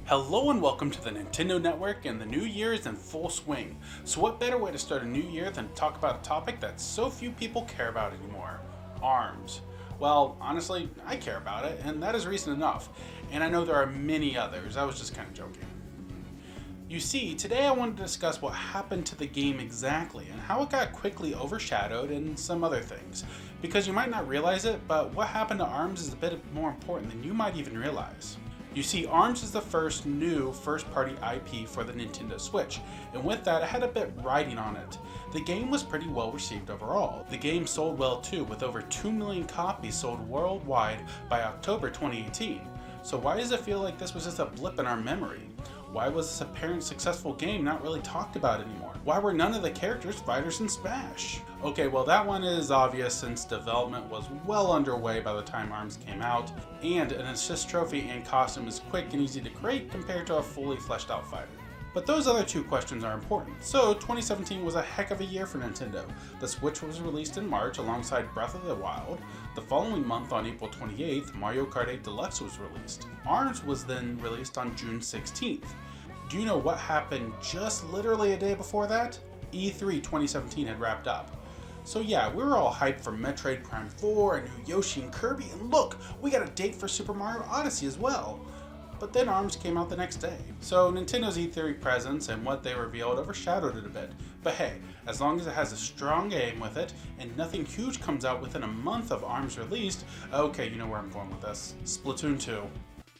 Hello and welcome to the Nintendo Network, and the new year is in full swing. So what better way to start a new year than to talk about a topic that so few people care about anymore? ARMS. Well, honestly, I care about it, and that is reason enough. And I know there are many others, I was just kind of joking. You see, today I wanted to discuss what happened to the game exactly, and how it got quickly overshadowed and some other things. Because you might not realize it, but what happened to ARMS is a bit more important than you might even realize. You see, ARMS is the first new first-party IP for the Nintendo Switch, and with that it had a bit riding on it. The game was pretty well received overall. The game sold well too, with over 2 million copies sold worldwide by October 2018. So why does it feel like this was just a blip in our memory? Why was this apparent successful game not really talked about anymore? Why were none of the characters fighters in Smash? Okay, well that one is obvious since development was well underway by the time ARMS came out, and an assist trophy and costume is quick and easy to create compared to a fully fleshed out fighter. But those other two questions are important. So 2017 was a heck of a year for Nintendo. The Switch was released in March alongside Breath of the Wild. The following month on April 28th, Mario Kart 8 Deluxe was released. ARMS was then released on June 16th. Do you know what happened just literally a day before that? E3 2017 had wrapped up. So yeah, we were all hyped for Metroid Prime 4, a new Yoshi and Kirby, and look, we got a date for Super Mario Odyssey as well. But then ARMS came out the next day. So Nintendo's E3 presence and what they revealed overshadowed it a bit. But hey, as long as it has a strong game with it, and nothing huge comes out within a month of ARMS released, okay, you know where I'm going with this. Splatoon 2.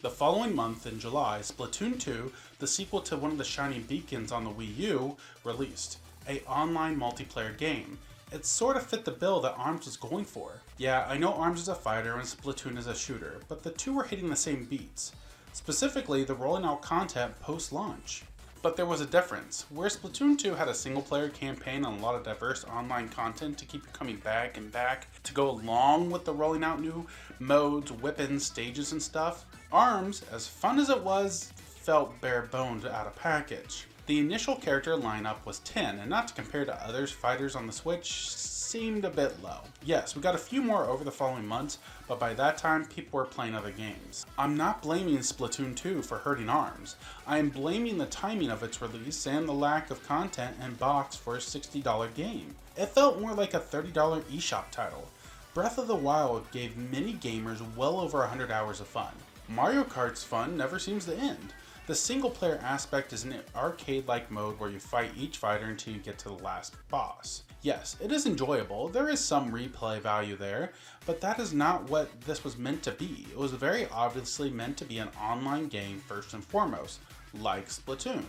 The following month, in July, Splatoon 2, the sequel to one of the shining beacons on the Wii U, released. An online multiplayer game. It sort of fit the bill that ARMS was going for. Yeah, I know ARMS is a fighter and Splatoon is a shooter, but the two were hitting the same beats. Specifically, the rolling out content post-launch. But there was a difference. Where Splatoon 2 had a single-player campaign and a lot of diverse online content to keep you coming back and back to go along with the rolling out new modes, weapons, stages, and stuff, ARMS, as fun as it was, felt bare-boned out of package. The initial character lineup was 10, and not to compare to others fighters on the Switch, seemed a bit low. Yes, we got a few more over the following months, but by that time people were playing other games. I'm not blaming Splatoon 2 for hurting ARMS. I am blaming the timing of its release and the lack of content and box for a $60 game. It felt more like a $30 eShop title. Breath of the Wild gave many gamers well over 100 hours of fun. Mario Kart's fun never seems to end. The single player aspect is an arcade-like mode where you fight each fighter until you get to the last boss. Yes, it is enjoyable, there is some replay value there, but that is not what this was meant to be. It was very obviously meant to be an online game first and foremost, like Splatoon.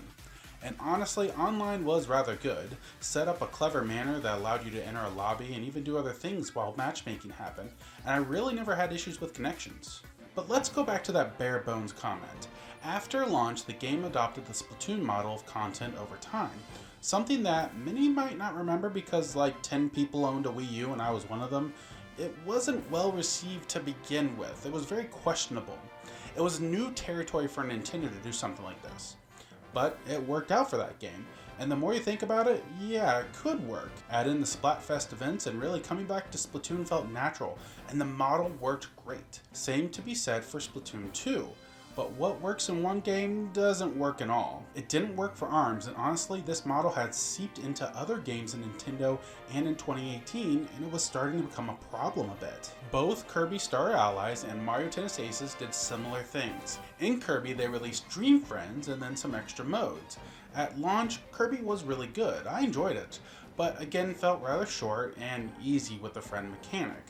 And honestly, online was rather good, set up a clever manner that allowed you to enter a lobby and even do other things while matchmaking happened, and I really never had issues with connections. But let's go back to that bare bones comment. After launch, the game adopted the Splatoon model of content over time. Something that many might not remember because like 10 people owned a Wii U and I was one of them. It wasn't well received to begin with. It was very questionable. It was new territory for Nintendo to do something like this. But it worked out for that game. And the more you think about it, yeah, it could work. Add in the Splatfest events and really coming back to Splatoon felt natural, and the model worked great. Same to be said for Splatoon 2. But what works in one game doesn't work in all. It didn't work for ARMS, and honestly this model had seeped into other games in Nintendo and in 2018, and it was starting to become a problem a bit. Both Kirby Star Allies and Mario Tennis Aces did similar things. In Kirby they released Dream Friends and then some extra modes. At launch, Kirby was really good, I enjoyed it, but again felt rather short and easy with the friend mechanic.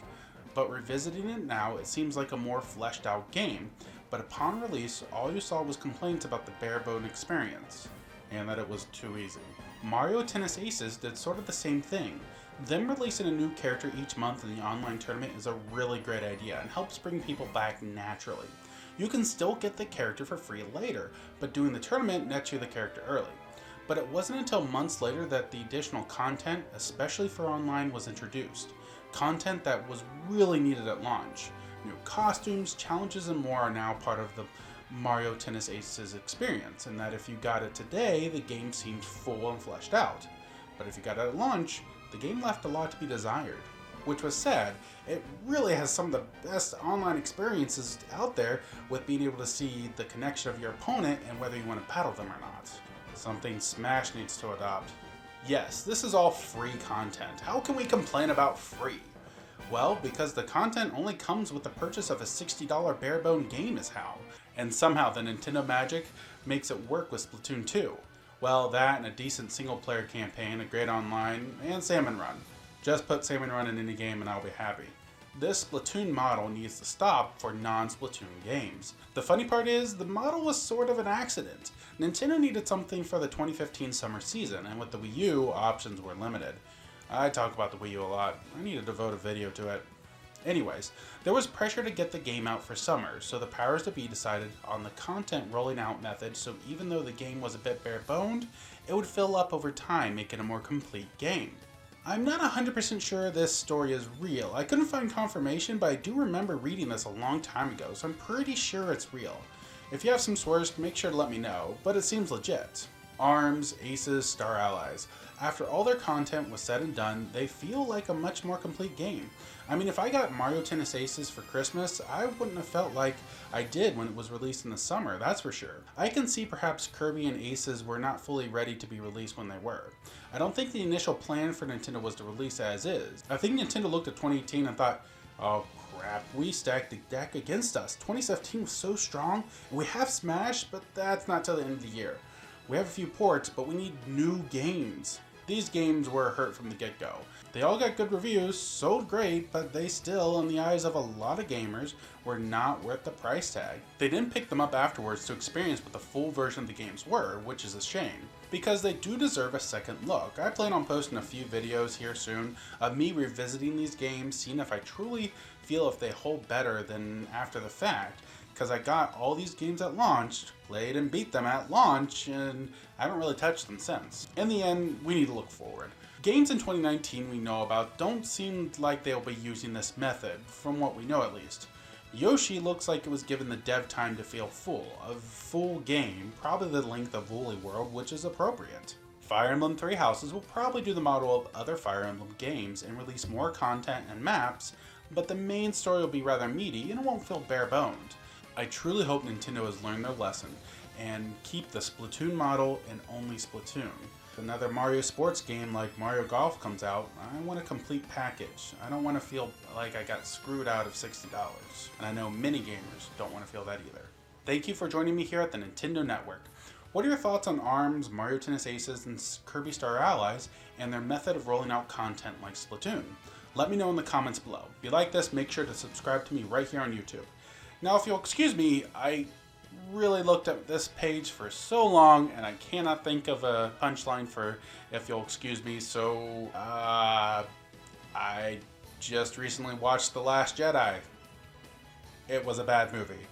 But revisiting it now, it seems like a more fleshed out game. But upon release, all you saw was complaints about the bare-bone experience, and that it was too easy. Mario Tennis Aces did sort of the same thing. Them releasing a new character each month in the online tournament is a really great idea and helps bring people back naturally. You can still get the character for free later, but doing the tournament nets you the character early. But it wasn't until months later that the additional content, especially for online, was introduced. Content that was really needed at launch. New costumes, challenges, and more are now part of the Mario Tennis Aces experience, and that if you got it today, the game seemed full and fleshed out. But if you got it at launch, the game left a lot to be desired. which was sad. It really has some of the best online experiences out there with being able to see the connection of your opponent and whether you want to battle them or not. Something Smash needs to adopt. Yes, this is all free content. How can we complain about free? Well, because the content only comes with the purchase of a $60 barebone game is how. And somehow the Nintendo magic makes it work with Splatoon 2. Well, that and a decent single player campaign, a great online, and Salmon Run. Just put Salmon Run in any game and I'll be happy. This Splatoon model needs to stop for non-Splatoon games. The funny part is, the model was sort of an accident. Nintendo needed something for the 2015 summer season, and with the Wii U, options were limited. I talk about the Wii U a lot. I need to devote a video to it. Anyways, there was pressure to get the game out for summer, so the powers that be decided on the content rolling out method, so even though the game was a bit bare-boned, it would fill up over time, making a more complete game. I'm not 100% sure this story is real. I couldn't find confirmation, but I do remember reading this a long time ago, so I'm pretty sure it's real. If you have some source, make sure to let me know, but it seems legit. ARMS, Aces, Star Allies. After all their content was said and done, they feel like a much more complete game. I mean, if I got Mario Tennis Aces for Christmas, I wouldn't have felt like I did when it was released in the summer, that's for sure. I can see perhaps Kirby and Aces were not fully ready to be released when they were. I don't think the initial plan for Nintendo was to release as is. I think Nintendo looked at 2018 and thought, oh crap, we stacked the deck against us. 2017 was so strong, and we have Smash, but that's not till the end of the year. We have a few ports, but we need new games. These games were hurt from the get-go. They all got good reviews, sold great, but they still, in the eyes of a lot of gamers, were not worth the price tag. They didn't pick them up afterwards to experience what the full version of the games were, which is a shame, because they do deserve a second look. I plan on posting a few videos here soon of me revisiting these games, seeing if I truly feel if they hold better than after the fact, because I got all these games at launch, played and beat them at launch, and I haven't really touched them since. In the end, we need to look forward. Games in 2019 we know about don't seem like they'll be using this method, from what we know at least. Yoshi looks like it was given the dev time to feel full, a full game, probably the length of Woolly World, which is appropriate. Fire Emblem Three Houses will probably do the model of other Fire Emblem games and release more content and maps, but the main story will be rather meaty and it won't feel bare-boned. I truly hope Nintendo has learned their lesson and keep the Splatoon model and only Splatoon. If another Mario sports game like Mario Golf comes out, I want a complete package. I don't want to feel like I got screwed out of $60. And I know many gamers don't want to feel that either. Thank you for joining me here at the Nintendo Network. What are your thoughts on ARMS, Mario Tennis Aces, and Kirby Star Allies, and their method of rolling out content like Splatoon? Let me know in the comments below. If you like this, make sure to subscribe to me right here on YouTube. Now, if you'll excuse me, I really looked at this page for so long and I cannot think of a punchline for if you'll excuse me, so I just recently watched The Last Jedi. It was a bad movie.